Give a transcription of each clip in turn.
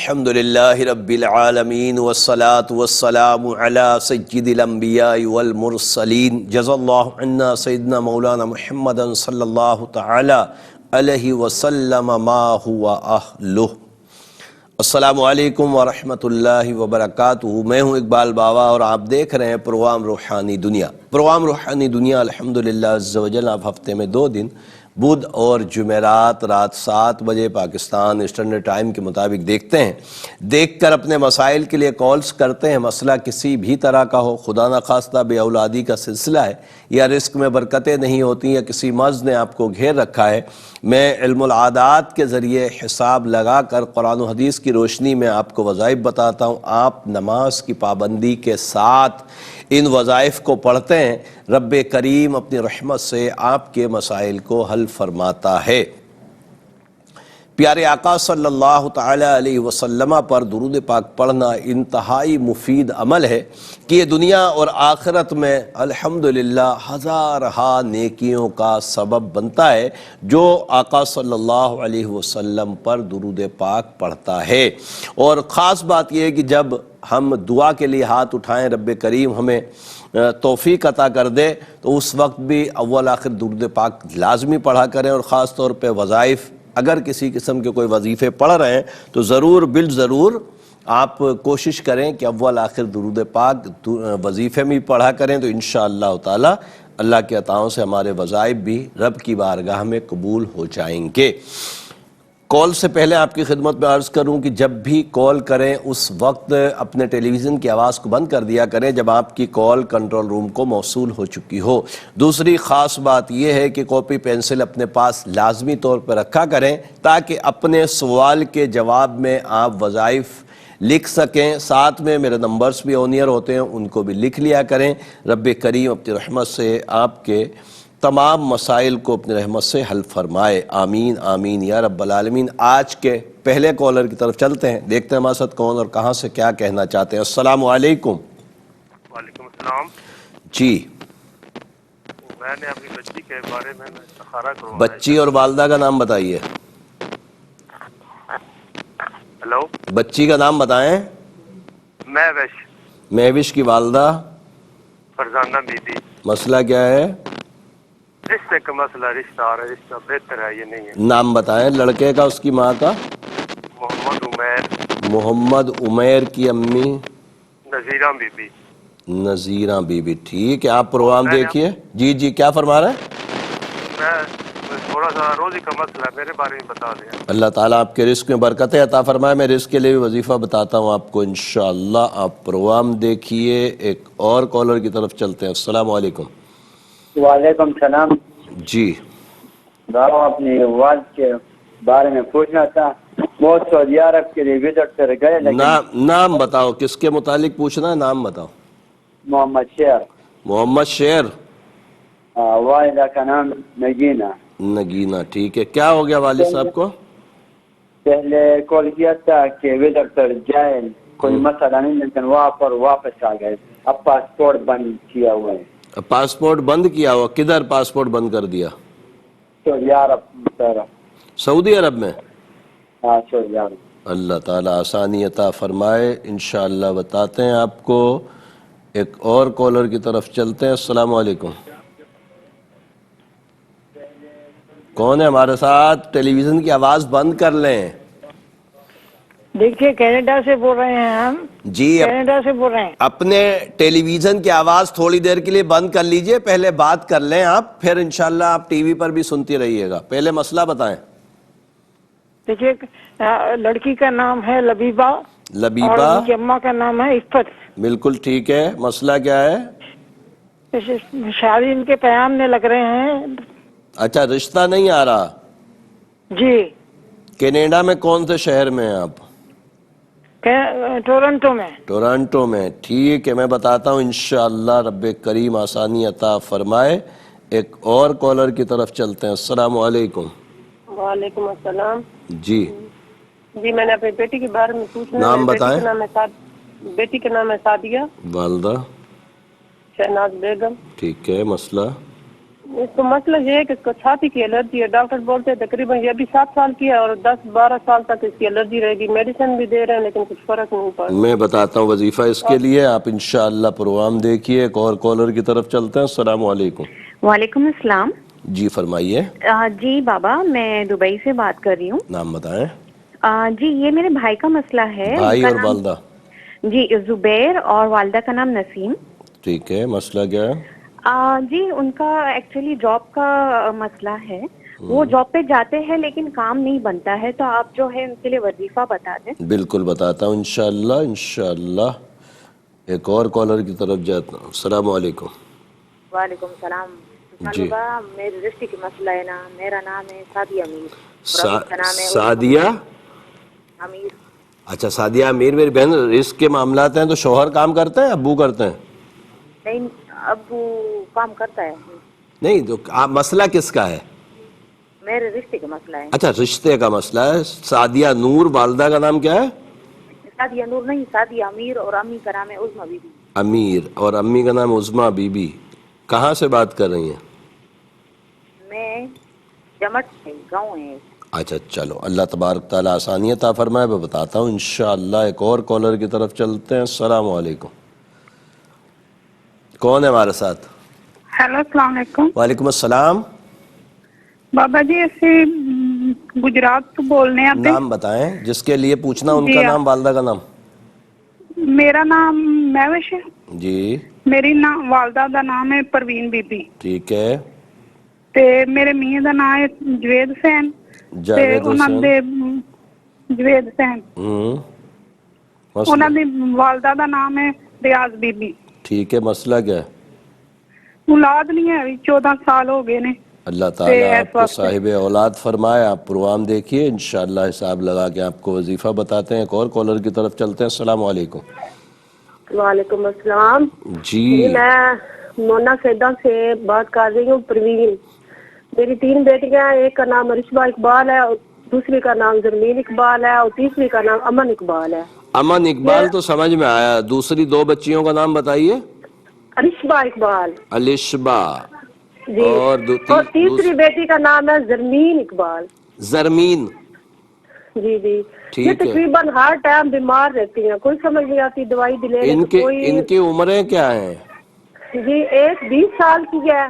الحمدللہ رب العالمین والصلاة والسلام علی سید الانبیاء والمرسلین جزا اللہ عنا سیدنا مولانا محمد صلی اللہ تعالی علیہ وسلم ما ہوا اہلہ۔ السلام علیکم ورحمۃ اللہ وبرکاتہ۔ میں ہوں اقبال بابا اور آپ دیکھ رہے ہیں پروگرام روحانی دنیا۔ پروگرام روحانی دنیا الحمدللہ عز و جل آپ ہفتے میں 2 دن بدھ اور جمعرات رات 7 بجے پاکستان اسٹینڈرڈ ٹائم کے مطابق دیکھتے ہیں۔ دیکھ کر اپنے مسائل کے لیے کالز کرتے ہیں۔ مسئلہ کسی بھی طرح کا ہو، خدا نخواستہ بے اولادی کا سلسلہ ہے یا رزق میں برکتیں نہیں ہوتی یا کسی مرض نے آپ کو گھیر رکھا ہے، میں علم العادات کے ذریعے حساب لگا کر قرآن و حدیث کی روشنی میں آپ کو وظائف بتاتا ہوں۔ آپ نماز کی پابندی کے ساتھ ان وظائف کو پڑھتے ہیں، رب کریم اپنی رحمت سے آپ کے مسائل کو حل فرماتا ہے۔ پیارے آقا صلی اللہ تعالی علیہ وسلم پر درود پاک پڑھنا انتہائی مفید عمل ہے کہ یہ دنیا اور آخرت میں الحمدللہ ہزارہا نیکیوں کا سبب بنتا ہے جو آقا صلی اللہ علیہ وسلم پر درود پاک پڑھتا ہے۔ اور خاص بات یہ ہے کہ جب ہم دعا کے لیے ہاتھ اٹھائیں، رب کریم ہمیں توفیق عطا کر دے، تو اس وقت بھی اول آخر درود پاک لازمی پڑھا کریں، اور خاص طور پہ وظائف اگر کسی قسم کے کوئی وظیفے پڑھ رہے ہیں تو ضرور بالضرور آپ کوشش کریں کہ اول آخر درود پاک وظیفے میں پڑھا کریں، تو انشاءاللہ تعالی اللہ کے عطاؤں سے ہمارے وظائف بھی رب کی بارگاہ میں قبول ہو جائیں گے۔ کال سے پہلے آپ کی خدمت میں عرض کروں کہ جب بھی کال کریں اس وقت اپنے ٹیلی ویژن کی آواز کو بند کر دیا کریں جب آپ کی کال کنٹرول روم کو موصول ہو چکی ہو۔ دوسری خاص بات یہ ہے کہ کاپی پینسل اپنے پاس لازمی طور پر رکھا کریں تاکہ اپنے سوال کے جواب میں آپ وظائف لکھ سکیں۔ ساتھ میں میرے نمبرز بھی آن ایئر ہوتے ہیں، ان کو بھی لکھ لیا کریں۔ رب کریم اپنی رحمت سے آپ کے تمام مسائل کو اپنی رحمت سے حل فرمائے، آمین آمین یا رب العالمین۔ آج کے پہلے کالر کی طرف چلتے ہیں، دیکھتے ہیں ہمارے ساتھ کون اور کہاں سے کیا کہنا چاہتے ہیں۔ السلام علیکم۔ وعلیکم السلام جی، میں نے اپنی بچی کے بارے میں استخارہ کروانا ہے۔ بچی اور والدہ کا نام بتائیے۔ ہلو، بچی کا نام بتائیں۔ مہوش کی والدہ فرزانہ بی بی۔ مسئلہ کیا ہے؟ رشتے کا مسئلہ، رشتہ آ رہا ہے، رشتہ بہتر ہے یہ نہیں ہے۔ نام بتائیں لڑکے کا، اس کی ماں کا۔ محمد عمیر۔ محمد عمیر کی امی نذیرہ بی بی۔ نذیرہ بی بی، ٹھیک ہے۔ آپ پروگرام دیکھیے۔ جی جی، کیا فرما رہے ہیں؟ میں تھوڑا سا روزی کا مسئلہ ہے، میرے بارے میں بتا دیں۔ اللہ تعالیٰ آپ کے رزق میں برکتیں عطا فرمائے۔ میں رزق کے لیے بھی وظیفہ بتاتا ہوں آپ کو انشاءاللہ۔ آپ پروگرام دیکھیے۔ ایک اور کالر کی طرف چلتے ہیں۔ السلام علیکم۔ وعلیکم السلام۔ جی، بابا اپنی والد کے بارے میں پوچھنا تھا، وہ سعودی عرب کے لیے وزٹ کر گئے لیکن نام بتاؤ، کس کے متعلق پوچھنا ہے؟ نام بتاؤ۔ محمد شیر۔ محمد شیر۔ والدہ کا نام نگینہ۔ نگینہ، ٹھیک ہے۔ کیا ہو گیا والد صاحب کو؟ پہلے کال کیا تھا کہ وزٹ کر جائے، کوئی مسئلہ نہیں، لیکن وہاں پر واپس آ گئے۔ اب پاسپورٹ بند کیا ہوا ہے۔ پاسپورٹ بند کیا ہوا؟ کدھر پاسپورٹ بند کر دیا؟ سعودی عرب طرف۔ سعودی عرب میں؟ ہاں، سعودی عرب۔ اللہ تعالیٰ آسانی عطا فرمائے، انشاءاللہ بتاتے ہیں آپ کو۔ ایک اور کالر کی طرف چلتے ہیں۔ السلام علیکم۔ کون ہے ہمارے ساتھ؟ ٹیلی ویژن کی آواز بند کر لیں۔ دیکھیے، کینیڈا سے بول رہے ہیں ہم۔ جی، کینیڈا سے بول رہے ہیں۔ اپنے ٹیلی ویژن کی آواز تھوڑی دیر کے لیے بند کر لیجئے، پہلے بات کر لیں آپ، پھر انشاءاللہ آپ ٹی وی پر بھی سنتی رہیے گا۔ پہلے مسئلہ بتائیں۔ دیکھیے، لڑکی کا نام ہے لبیبہ، لبیبہ، اور ان کی اماں کا نام ہے عفت۔ بالکل ٹھیک ہے۔ مسئلہ کیا ہے؟ شادی ان کے پیام میں لگ رہے ہیں۔ اچھا، رشتہ نہیں آ رہا؟ جی۔ کینیڈا میں کون سے شہر میں ہیں آپ؟ ٹورنٹو میں۔ ٹورنٹو میں، ٹھیک ہے۔ میں بتاتا ہوں انشاءاللہ رب کریم آسانی عطا فرمائے۔ ایک اور کالر کی طرف چلتے ہیں۔ السلام علیکم۔ وعلیکم السلام۔ جی جی، میں نے اپنی بیٹی کے بارے میں پوچھنا ہے۔ نام بتائیں۔ بیٹی کا نام ہے سعدیہ۔ والدہ؟ شہناز بیگم۔ ٹھیک ہے۔ مسئلہ؟ اس کو مسئلہ یہ ہے کہ اس کو چھاتی کی الرجی ہے. ڈاکٹر بولتے ہیں تقریباً یہ ابھی 7 سال کی ہے اور 10-12 سال تک اس کی الرجی رہے گی. میڈیسن بھی دے رہے ہیں لیکن کچھ فرق نہیں پڑا. میں بتاتا ہوں وظیفہ اس کے لیے. آپ انشاءاللہ پروگرام دیکھیے. ایک اور کالر کی طرف چلتے ہیں. السلام علیکم. وعلیکم السلام. جی فرمائیے. جی بابا میں دبئی سے بات کر رہی ہوں. نام بتائیں. جی یہ میرے بھائی کا مسئلہ ہے. بھائی اور والدہ؟ جی زبیر اور والدہ کا نام نسیم. ٹھیک ہے. مسئلہ کیا ہے؟ جی ان کا ایکچولی جاب کا مسئلہ ہے. وہ جاب پہ جاتے ہیں لیکن کام نہیں بنتا ہے, تو آپ جو ہے ان کے لیے وظیفہ بتا دیں. بالکل بتاتا ہوں انشاءاللہ. ایک اور کالر کی طرف جاتا ہوں. السلام علیکم. وعلیکم السلام. جی میرے رشتے کی مسئلہ ہے نا. میرا نام ہے سعدیہ امیر. سعدیہ امیر. اچھا سعدیہ امیر میری بہن. رزق کے معاملات ہیں تو شوہر کام کرتے ہیں, ابو کرتے ہیں؟ نہیں ابو کام کرتا ہے. نہیں تو مسئلہ کس کا ہے؟ میرے رشتے کا مسئلہ ہے. اچھا رشتے کا مسئلہ ہے. سعدیہ نور, والدہ کا نام کیا ہے؟ سعدیہ نور نہیں, سعدیہ امیر اور امی کا نام ہے عظمیٰ بی بی. امیر اور امی کا نام عظمیٰ بی بی. کہاں سے بات کر رہی ہیں؟ میں جمٹ سے, گاؤں ہے. اچھا چلو, اللہ تبارک تعالیٰ آسانی عطا فرمائے. میں بتاتا ہوں انشاءاللہ. ایک اور کالر کی طرف چلتے ہیں. السلام علیکم. کون ہے ہمارے ساتھ؟ ہیلو السلام علیکم. وعلیکم السلام. بابا جی ایسے گجرات تو بولنے آپ. نام بتائیں جس کے لیے پوچھنا. ان جی کا نام, والدہ کا نام. میرا نام مہوش ہے. جی میری والدہ کا نام ہے پروین بی بی. ٹھیک ہے. تے میرے میاں کا نام ہے جوید حسین. جاوید حسین. جوید حسین. انہوں دی والدہ کا نام ہے ریاض بی بی. ٹھیک ہے. مسئلہ کیا ہے؟ اولاد نہیں ہے, ابھی 14 سال ہو گئے نے. اللہ تعالیٰ آپ کو صاحب اولاد فرمائے. آپ پروگرام دیکھیے انشاءاللہ. حساب لگا کے آپ کو وظیفہ بتاتے ہیں. ایک اور کالر کی طرف چلتے ہیں. السلام علیکم. وعلیکم السلام. جی میں مونا سیدہ سے بات کر رہی ہوں. پروین. میری 3 بیٹیاں ہیں. ایک کا نام رشبہ اقبال ہے, اور دوسری کا نام زرمین اقبال ہے, اور تیسری کا نام امن اقبال ہے. امن اقبال تو سمجھ میں آیا. دوسری 2 بچیوں کا نام بتائیے. رشبہ اقبال. الشبا. جی. اور تیسری بیٹی کا نام ہے زرمین اقبال. زرمین. جی جی. یہ ٹھیک ہے. تقریباً ہر ٹائم بیمار رہتی ہیں, کوئی سمجھ نہیں آتی. دوائی بھی لے ان کی عمریں کیا ہیں؟ جی ایک 20 سال کی ہے,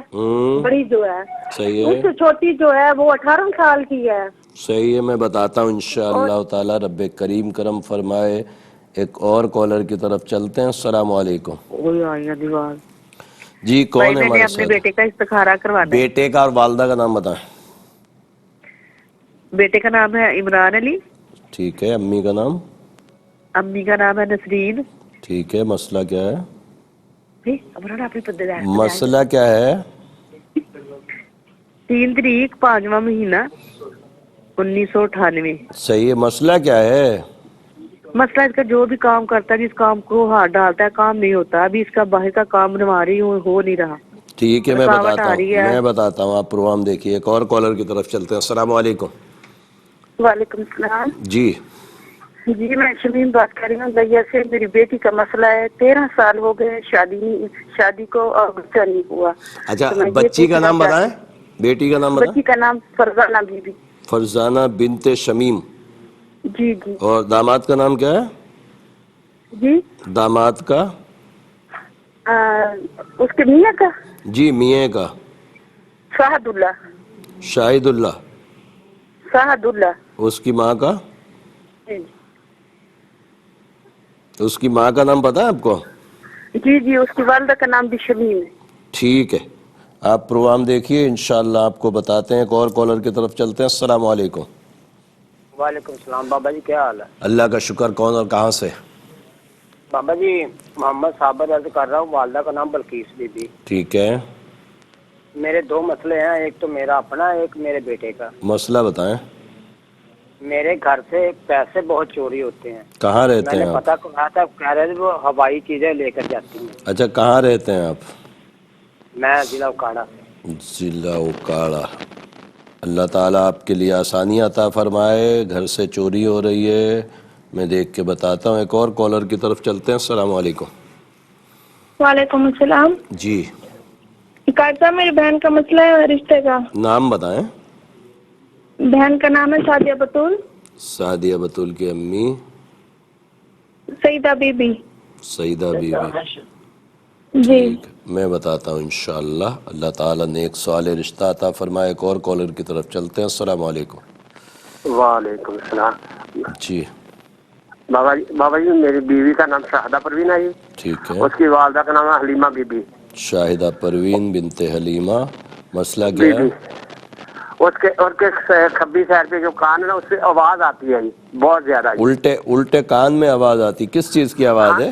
بڑی جو ہے. صحیح اس ہے. سے چھوٹی جو ہے وہ 18 سال کی ہے. صحیح ہے. میں بتاتا ہوں انشاءاللہ تعالیٰ. رب کریم کرم فرمائے. ایک اور کالر کی طرف چلتے ہیں. السلام علیکم. جی کون ہے ہمارے ساتھ؟ بیٹے کا استخارہ کروانا ہے. بیٹے کا اور والدہ کا نام بتائیں. بیٹے کا نام ہے عمران علی. ٹھیک ہے. امی کا نام؟ امی کا نام ہے نسرین. ٹھیک ہے. مسئلہ کیا ہے؟ مسئلہ مسئلہ کیا ہے؟ 3 تاریخ 5واں مہینہ 1998. صحیح ہے. مسئلہ کیا ہے؟ مسئلہ اس کا جو بھی کام کرتا ہے, جس کام کو ہاتھ ڈالتا ہے کام نہیں ہوتا. ابھی اس کا باہر کا کام بنوا رہی ہوں, ہو نہیں رہا. ٹھیک ہے. میں بتاتا ہوں. آپ پروگرام دیکھیے. ایک اور کالر کی طرف چلتے ہیں. السلام علیکم. وعلیکم السلام. جی جی میں شمیم بات کر رہی ہوں دیا سے. میری بیٹی کا مسئلہ ہے. 13 سال ہو گئے شادی کو اور بچہ نہیں ہوا. اچھا بچی کا نام بتائیں. بیٹی کا نام بتائیں. بچی کا نام فرزانہ بی بی. فرزانہ بنت شمیم. جی جی. اور داماد کا نام کیا ہے؟ جی داماد کا اس کے میاں کا. جی میاں کا. شاہد اللہ. شاہد اللہ. شاہد اللہ. اس کی ماں کا؟ جی اس کی ماں کا نام پتہ ہے آپ کو؟ جی جی. اس کی والدہ کا نام بھی شمیم ہے. ٹھیک ہے. آپ پروگرام دیکھیے انشاءاللہ. آپ کو بتاتے ہیں. ایک اور کالر کی طرف چلتے ہیں. السلام علیکم. وعلیکم السلام. بابا جی کیا حال ہے؟ اللہ کا شکر. کون اور کہاں سے؟ بابا جی محمد صابر عرض کر رہا ہوں. والدہ کا نام بلقیس بی بی. ٹھیک ہے. میرے 2 مسئلے ہیں. ایک تو میرا اپنا, ایک میرے بیٹے کا. مسئلہ بتائیں. میرے گھر سے پیسے بہت چوری ہوتے ہیں. کہاں رہتے ہیں میں نے آپ؟ پتہ کرایا تھا, کہہ رہے تھے وہ ہوائی چیزیں لے کر جاتی ہیں. اچھا کہاں رہتے ہیں آپ؟ میں ضلع اکاڑا سے. ضلع اکاڑا. اللہ تعالیٰ آپ کے لیے آسانی عطا فرمائے. گھر سے چوری ہو رہی ہے. میں دیکھ کے بتاتا ہوں. ایک اور کالر کی طرف چلتے ہیں. السلام علیکم. وعلیکم السلام. جی ڈاکٹر صاحب میری بہن کا مسئلہ ہے رشتے کا. نام بتائیں. بہن کا نام ہے سعدیہ بطول. سعدیہ بطول کی امی سعیدہ بی بی. سعیدہ بی بی. جی ٹھیک، میں بتاتا ہوں انشاءاللہ. اللہ تعالیٰ نیک سوال رشتہ عطا فرمائے. ایک اور کالر کی طرف چلتے ہیں. السلام علیکم. وعلیکم السلام. جی بابا جی میری بیوی کا نام شاہدہ پروین ہے جی. ٹھیک ہے. اس کی والدہ کا نام ہے حلیمہ بی بی. شاہدہ پروین بنت حلیمہ. مسئلہ بی کیا ہے؟ بی اس کے کھبی سائڈ پہ جو کان ہے نا اس سے آواز آتی ہے جی بہت زیادہ جی. الٹے کان میں آواز آتی. کس چیز کی آواز ہے؟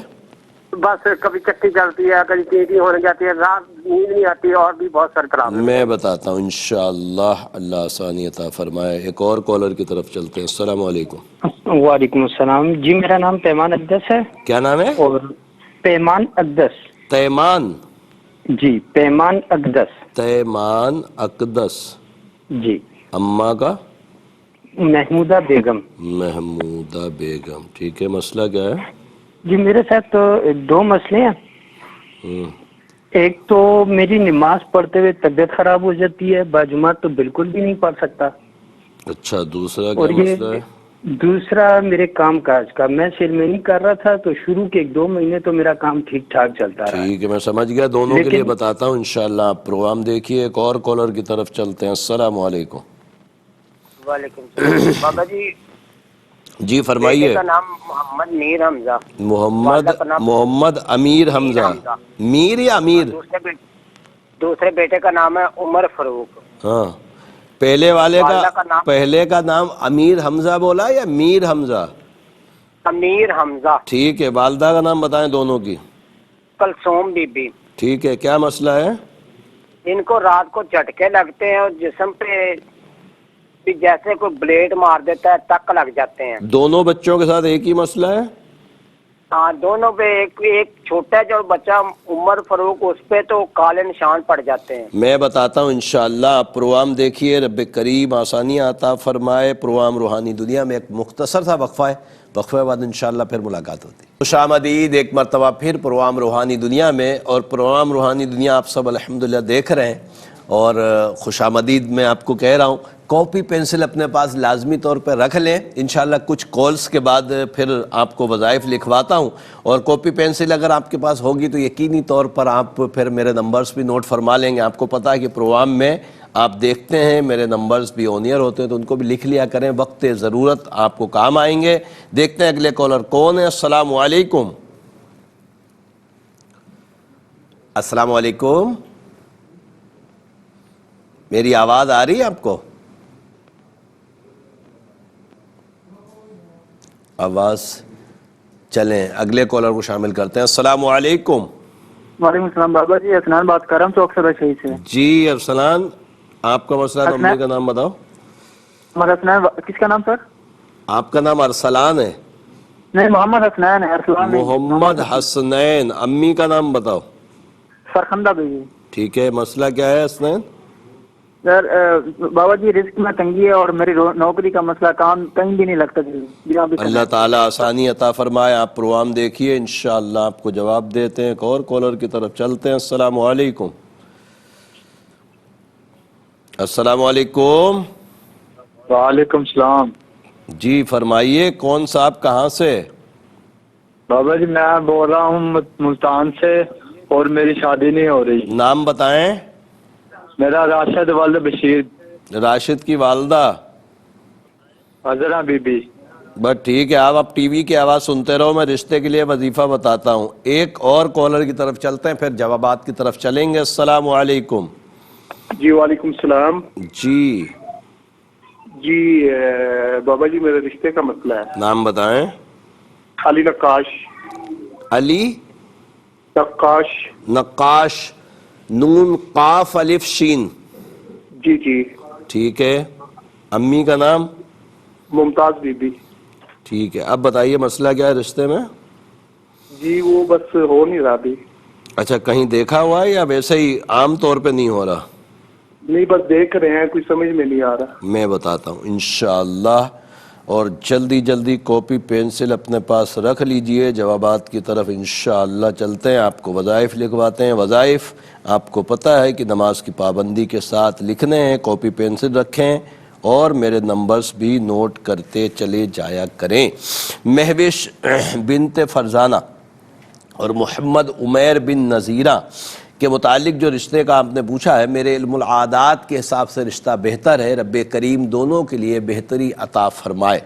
بس کبھی چٹی چلتی ہے کبھی چیٹی ہونے جاتی ہے رات نیند نہیں آتی اور بھی بہت سارے پرابلم. میں بتاتا ہوں انشاءاللہ اللہ آسانی عطا فرمائے. ایک اور کالر کی طرف چلتے ہیں. السلام علیکم. وعلیکم السلام جی. میرا نام پیمان اقدس ہے. کیا نام ہے؟ اور پیمان اقدس. تیمان. جی پیمان اقدس. تیمان اقدس. جی. اماں کا؟ محمودہ بیگم. محمودہ بیگم. ٹھیک ہے. مسئلہ کیا ہے؟ جی میرے ساتھ دو مسئلے ہیں. ایک تو میری نماز پڑھتے ہوئے طبیعت خراب ہو جاتی ہے، باجماعت تو بالکل بھی نہیں پڑھ سکتا. اچھا، دوسرا اور کیا مسئلہ ہے؟ دوسرا میرے کام کاج کا. میں سیل مینی کر رہا تھا تو شروع کے 1-2 مہینے تو میرا کام ٹھیک ٹھاک چلتا رہا. ٹھیک ہے، میں سمجھ گیا. دونوں کے لیے بتاتا ہوں انشاءاللہ. آپ پروگرام دیکھیے. ایک اور کالر کی طرف چلتے ہیں. السلام علیکم. وعلیکم السلام. بابا جی جی فرمائیے. بیٹے کا نام محمد میر حمزہ. محمد امیر حمزہ. میر یا امیر؟ دوسرے بیٹے کا نام ہے عمر فاروق. ہاں، پہلے کا نام امیر حمزہ بولا یا میر حمزہ؟ امیر حمزہ. ٹھیک ہے. والدہ کا نام بتائیں دونوں کی. کلثوم بی بی. ٹھیک ہے. کیا مسئلہ ہے؟ ان کو رات کو جھٹکے لگتے ہیں اور جسم پہ جیسے کوئی بلیڈ مار دیتا ہے تک لگ جاتے ہیں. دونوں بچوں کے ساتھ ایک ہی مسئلہ ہے؟ ہاں دونوں پہ. ایک چھوٹا ہے جو بچہ عمر فاروق اس پہ تو کالے نشان پڑ جاتے ہیں. میں بتاتا ہوں انشاءاللہ. آپ پروگرام دیکھیے. رب کریم آسانیاں عطا فرمائے. پروگرام روحانی دنیا میں ایک مختصر سا وقفہ ہے. وقفے بعد انشاءاللہ پھر ملاقات ہوتی ہے. خوش آمدید ایک مرتبہ پھر پروگرام روحانی دنیا میں. اور پروگرام روحانی دنیا آپ سب الحمدللہ دیکھ رہے ہیں. اور خوش آمدید میں آپ کو کہہ رہا ہوں کاپی پینسل اپنے پاس لازمی طور پہ رکھ لیں. انشاءاللہ کچھ کالز کے بعد پھر آپ کو وظائف لکھواتا ہوں. اور کاپی پینسل اگر آپ کے پاس ہوگی تو یقینی طور پر آپ پھر میرے نمبرز بھی نوٹ فرما لیں گے. آپ کو پتہ ہے کہ پروگرام میں آپ دیکھتے ہیں میرے نمبرز بھی آن ایئر ہوتے ہیں تو ان کو بھی لکھ لیا کریں. وقت ضرورت آپ کو کام آئیں گے. دیکھتے ہیں اگلے کالر کون ہے. السلام علیکم. السلام علیکم. میری آواز آ رہی ہے آپ کو؟ آواز چلیں اگلے کالر کو شامل کرتے ہیں. السلام علیکم. وعلیکم السلام. بابا جی ارسلان بات کر رہا ہوں چوک سرا شہید سے. جی ارسلان، آپ کا مسئلہ نمبر کا نام بتاؤ. کس کا نام سر؟ آپ کا نام ارسلان ہے؟ نہیں محمد حسنین ہے. ارسلان محمد حسنین. امی کا نام بتاؤ. سرخندہ بیوی. ٹھیک ہے. مسئلہ کیا ہے حسنین؟ سر بابا جی رزق میں تنگی ہے اور میری نوکری کا مسئلہ، کام کہیں بھی نہیں لگتا. اللہ تعالیٰ آسانی عطا فرمائے. آپ پروگرام دیکھیے انشاءاللہ آپ کو جواب دیتے ہیں. ایک اور کالر کی طرف چلتے ہیں. السلام علیکم. السلام علیکم. وعلیکم السلام. جی فرمائیے. کون صاحب کہاں سے؟ بابا جی میں بول رہا ہوں ملتان سے اور میری شادی نہیں ہو رہی. نام بتائیں. میرا راشد والد بشیر. راشد کی والدہ حضرہ بی بی. بس ٹھیک ہے. آپ ٹی وی کی آواز سنتے رہو. میں رشتے کے لیے وظیفہ بتاتا ہوں. ایک اور کالر کی طرف چلتے ہیں پھر جوابات کی طرف چلیں گے. السلام علیکم. جی وعلیکم السلام. جی بابا جی میرے رشتے کا مسئلہ ہے. نام بتائیں. علی نقاش. علی نقاش. نقاش. نون قاف الف شین. جی جی. ٹھیک ہے. امی کا نام؟ ممتاز بی بی. ٹھیک ہے. اب بتائیے مسئلہ کیا ہے رشتے میں؟ جی وہ بس ہو نہیں رہا ابھی. اچھا کہیں دیکھا ہوا ہے یا ویسے ہی عام طور پہ نہیں ہو رہا؟ نہیں بس دیکھ رہے ہیں، کوئی سمجھ میں نہیں آ رہا. میں بتاتا ہوں انشاءاللہ. اور جلدی جلدی کاپی پینسل اپنے پاس رکھ لیجئے، جوابات کی طرف انشاءاللہ چلتے ہیں۔ آپ کو وظائف لکھواتے ہیں۔ وظائف آپ کو پتہ ہے کہ نماز کی پابندی کے ساتھ لکھنے ہیں، کاپی پینسل رکھیں اور میرے نمبرز بھی نوٹ کرتے چلے جایا کریں۔ مہوش بنت فرزانہ اور محمد عمیر بن نذیرہ کے متعلق جو رشتے کا آپ نے پوچھا ہے، میرے علم العادات کے حساب سے رشتہ بہتر ہے، رب کریم دونوں کے لیے بہتری عطا فرمائے۔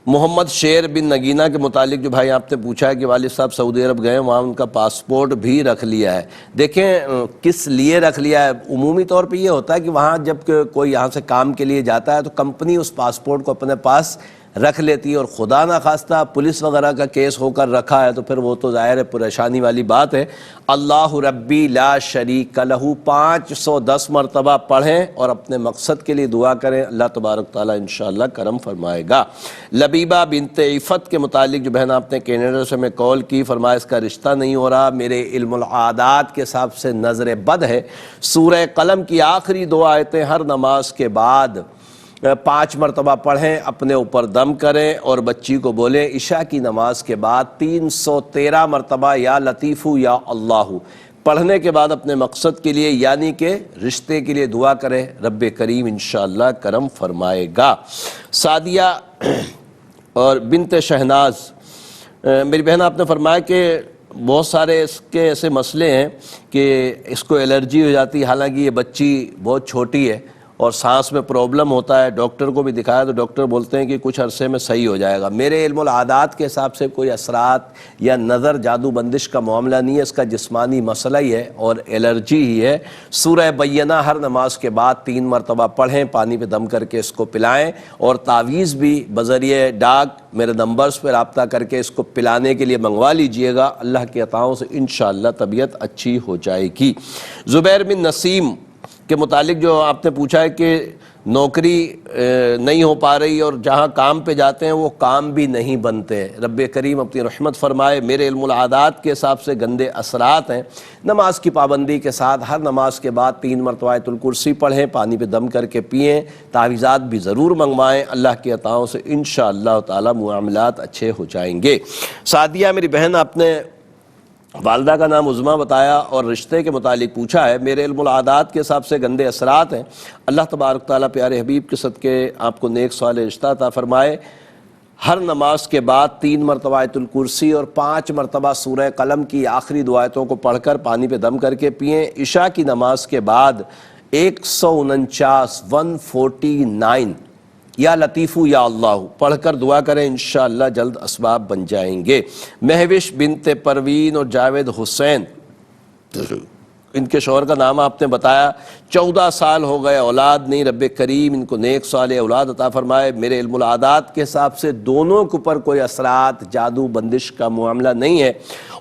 محمد شیر بن نگینہ کے متعلق جو بھائی آپ نے پوچھا ہے کہ والد صاحب سعودی عرب گئے، وہاں ان کا پاسپورٹ بھی رکھ لیا ہے۔ دیکھیں کس لیے رکھ لیا ہے، عمومی طور پہ یہ ہوتا ہے کہ وہاں جب کوئی یہاں سے کام کے لیے جاتا ہے تو کمپنی اس پاسپورٹ کو اپنے پاس رکھ لیتی ہے، اور خدا نخواستہ پولیس وغیرہ کا کیس ہو کر رکھا ہے تو پھر وہ تو ظاہر ہے پریشانی والی بات ہے۔ اللہ ربی لا شریک لہ 510 مرتبہ پڑھیں اور اپنے مقصد کے لیے دعا کریں، اللہ تبارک تعالیٰ انشاءاللہ کرم فرمائے گا۔ لبیبہ بنت عفت کے متعلق جو بہن آپ نے کینیڈا سے میں کال کی، فرمایا اس کا رشتہ نہیں ہو رہا، میرے علم العادات کے حساب سے نظر بد ہے۔ سورہ قلم کی آخری 2 آیتیں ہر نماز کے بعد 5 مرتبہ پڑھیں، اپنے اوپر دم کریں اور بچی کو بولیں عشاء کی نماز کے بعد 313 مرتبہ یا لطیف یا اللہ پڑھنے کے بعد اپنے مقصد کے لیے یعنی کہ رشتے کے لیے دعا کریں، رب کریم انشاءاللہ کرم فرمائے گا۔ سعدیہ اور بنت شہناز، میری بہن آپ نے فرمایا کہ بہت سارے اس کے ایسے مسئلے ہیں کہ اس کو الرجی ہو جاتی ہے، حالانکہ یہ بچی بہت چھوٹی ہے اور سانس میں پرابلم ہوتا ہے، ڈاکٹر کو بھی دکھایا تو ڈاکٹر بولتے ہیں کہ کچھ عرصے میں صحیح ہو جائے گا۔ میرے علم العادات کے حساب سے کوئی اثرات یا نظر جادو بندش کا معاملہ نہیں ہے، اس کا جسمانی مسئلہ ہی ہے اور الرجی ہی ہے۔ سورہ بینہ ہر نماز کے بعد 3 مرتبہ پڑھیں، پانی پہ دم کر کے اس کو پلائیں، اور تعویذ بھی بذریعہ ڈاک میرے نمبرز پہ رابطہ کر کے اس کو پلانے کے لیے منگوا لیجئے گا، اللہ کی عطاؤں سے انشاءاللہ طبیعت اچھی ہو جائے گی۔ زبیر بن نسیم کے متعلق جو آپ نے پوچھا ہے کہ نوکری نہیں ہو پا رہی اور جہاں کام پہ جاتے ہیں وہ کام بھی نہیں بنتے، رب کریم اپنی رحمت فرمائے۔ میرے علم العادات کے حساب سے گندے اثرات ہیں، نماز کی پابندی کے ساتھ ہر نماز کے بعد 3 مرتبہ آیت الکرسی پڑھیں، پانی پہ دم کر کے پئیں، تعویذات بھی ضرور منگوائیں، اللہ کی عطاؤں سے انشاءاللہ تعالی معاملات اچھے ہو جائیں گے۔ سعدیہ میری بہن آپ نے والدہ کا نام عظمیٰ بتایا اور رشتے کے متعلق پوچھا ہے، میرے علم العادات کے حساب سے گندے اثرات ہیں، اللہ تبارک تعالیٰ پیارے حبیب کے صدقے آپ کو نیک صالح رشتہ عطا فرمائے۔ ہر نماز کے بعد 3 مرتبہ آیت الکرسی اور 5 مرتبہ سورہ قلم کی آخری 2 آیتوں کو پڑھ کر پانی پہ دم کر کے پئیں۔ عشاء کی نماز کے بعد 149 یا لطیفو یا اللہ پڑھ کر دعا کریں، انشاءاللہ جلد اسباب بن جائیں گے۔ مہوش بنت پروین اور جاوید حسین، ان کے شوہر کا نام آپ نے بتایا، 14 سال ہو گئے اولاد نہیں، رب کریم ان کو نیک صالح اولاد عطا فرمائے۔ میرے علم العادات کے حساب سے دونوں کے اوپر کوئی اثرات جادو بندش کا معاملہ نہیں ہے،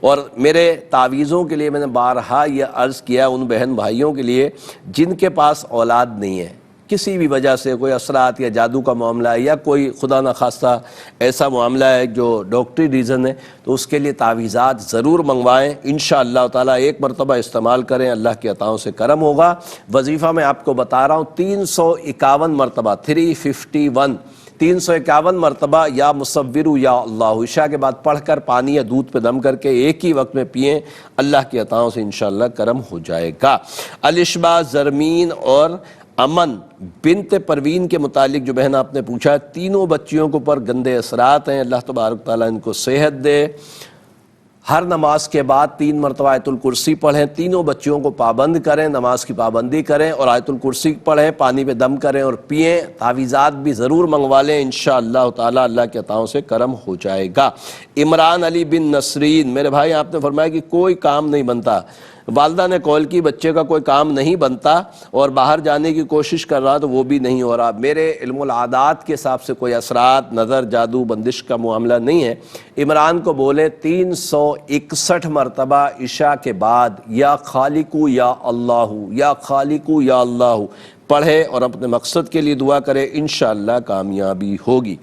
اور میرے تعویذوں کے لیے میں نے بارہا یہ عرض کیا ان بہن بھائیوں کے لیے جن کے پاس اولاد نہیں ہے، کسی بھی وجہ سے کوئی اثرات یا جادو کا معاملہ ہے یا کوئی خدا نخواستہ ایسا معاملہ ہے جو ڈاکٹری ریزن ہے، تو اس کے لیے تعویذات ضرور منگوائیں، انشاءاللہ تعالیٰ 1 مرتبہ استعمال کریں، اللہ کی عطاؤں سے کرم ہوگا۔ وظیفہ میں آپ کو بتا رہا ہوں 351 مرتبہ 351 مرتبہ یا مصور یا اللہ عشاء کے بعد پڑھ کر پانی یا دودھ پہ دم کر کے ایک ہی وقت میں پئیں، اللہ کی عطاؤں سے انشاءاللہ کرم ہو جائے گا۔ الشبا زرمین اور امن بنت پروین کے متعلق جو بہن آپ نے پوچھا ہے، تینوں بچیوں کے اوپر گندے اثرات ہیں، اللہ تبارک تعالیٰ ان کو صحت دے۔ ہر نماز کے بعد 3 مرتبہ آیت الکرسی پڑھیں، تینوں بچیوں کو پابند کریں، نماز کی پابندی کریں اور آیت الکرسی پڑھیں، پانی پہ دم کریں اور پئیں، تعویذات بھی ضرور منگوا لیں، انشاءاللہ تعالیٰ اللہ کے عطاؤں سے کرم ہو جائے گا۔ عمران علی بن نسرین، میرے بھائی آپ نے فرمایا کہ کوئی کام نہیں بنتا، والدہ نے کال کی بچے کا کوئی کام نہیں بنتا اور باہر جانے کی کوشش کر رہا تو وہ بھی نہیں ہو رہا۔ میرے علم العادات کے حساب سے کوئی اثرات نظر جادو بندش کا معاملہ نہیں ہے۔ عمران کو بولے 361 مرتبہ عشاء کے بعد یا خالقو یا اللہ یا خالقو یا اللہ پڑھے اور اپنے مقصد کے لیے دعا کرے، انشاءاللہ کامیابی ہوگی۔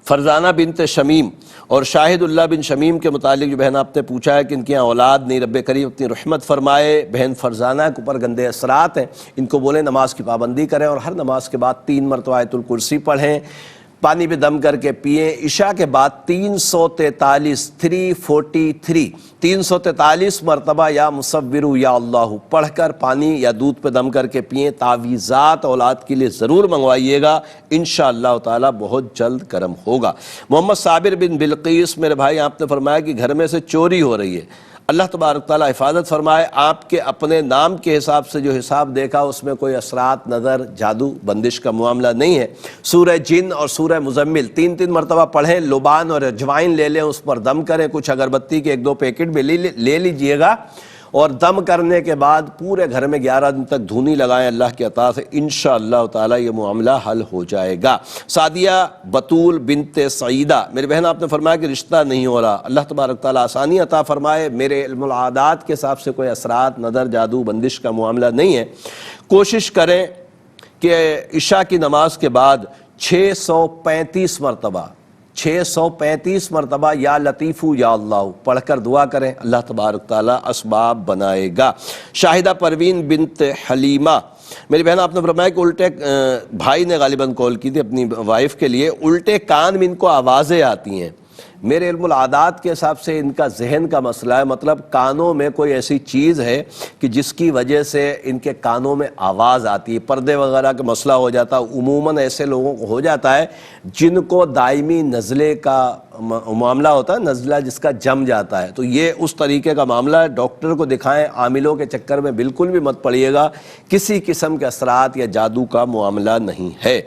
فرزانہ بنت شمیم اور شاہد اللہ بن شمیم کے متعلق جو بہن آپ نے پوچھا ہے کہ ان کی اولاد نہیں، رب کریم اپنی رحمت فرمائے. بہن فرزانہ کے اوپر گندے اثرات ہیں، ان کو بولیں نماز کی پابندی کریں اور ہر نماز کے بعد 3 مرتبہ آیت الکرسی پڑھیں، پانی پہ دم کر کے پئیں. عشاء کے بعد 343 مرتبہ یا مصورو یا اللہ پڑھ کر پانی یا دودھ پہ دم کر کے پئیں. تعویذات اولاد کے لیے ضرور منگوائیے گا، انشاءاللہ تعالی بہت جلد کرم ہوگا. محمد صابر بن بلقیس، میرے بھائی آپ نے فرمایا کہ گھر میں سے چوری ہو رہی ہے، اللہ تبارک تعالیٰ حفاظت فرمائے. آپ کے اپنے نام کے حساب سے جو حساب دیکھا اس میں کوئی اثرات، نظر، جادو، بندش کا معاملہ نہیں ہے. سورہ جن اور سورہ مزمل 3 مرتبہ پڑھیں، لبان اور اجوائن لے لیں، اس پر دم کریں، کچھ اگربتی کے 1-2 پیکٹ بھی لے لیجئے گا، اور دم کرنے کے بعد پورے گھر میں 11 دن تک دھونی لگائیں. اللہ کی عطا سے انشاءاللہ تعالی یہ معاملہ حل ہو جائے گا. سعدیہ بطول بنت سعیدہ، میری بہن آپ نے فرمایا کہ رشتہ نہیں ہو رہا، اللہ تبارک تعالی آسانی عطا فرمائے. میرے علم العادات کے حساب سے کوئی اثرات، نظر، جادو، بندش کا معاملہ نہیں ہے. کوشش کریں کہ عشاء کی نماز کے بعد 635 مرتبہ یا لطیفو یا اللہ پڑھ کر دعا کریں، اللہ تبارک تعالیٰ اسباب بنائے گا. شاہدہ پروین بنت حلیمہ، میری بہن آپ نے فرمایا کہ الٹے بھائی نے غالباً کال کی تھی اپنی وائف کے لیے، الٹے کان میں ان کو آوازیں آتی ہیں. میرے علم العادات کے حساب سے ان کا ذہن کا مسئلہ ہے، مطلب کانوں میں کوئی ایسی چیز ہے کہ جس کی وجہ سے ان کے کانوں میں آواز آتی ہے، پردے وغیرہ کا مسئلہ ہو جاتا ہے. عموماً ایسے لوگوں کو ہو جاتا ہے جن کو دائمی نزلے کا معاملہ ہوتا ہے، نزلہ جس کا جم جاتا ہے، تو یہ اس طریقے کا معاملہ ہے. ڈاکٹر کو دکھائیں، عاملوں کے چکر میں بالکل بھی مت پڑیے گا، کسی قسم کے اثرات یا جادو کا معاملہ نہیں ہے.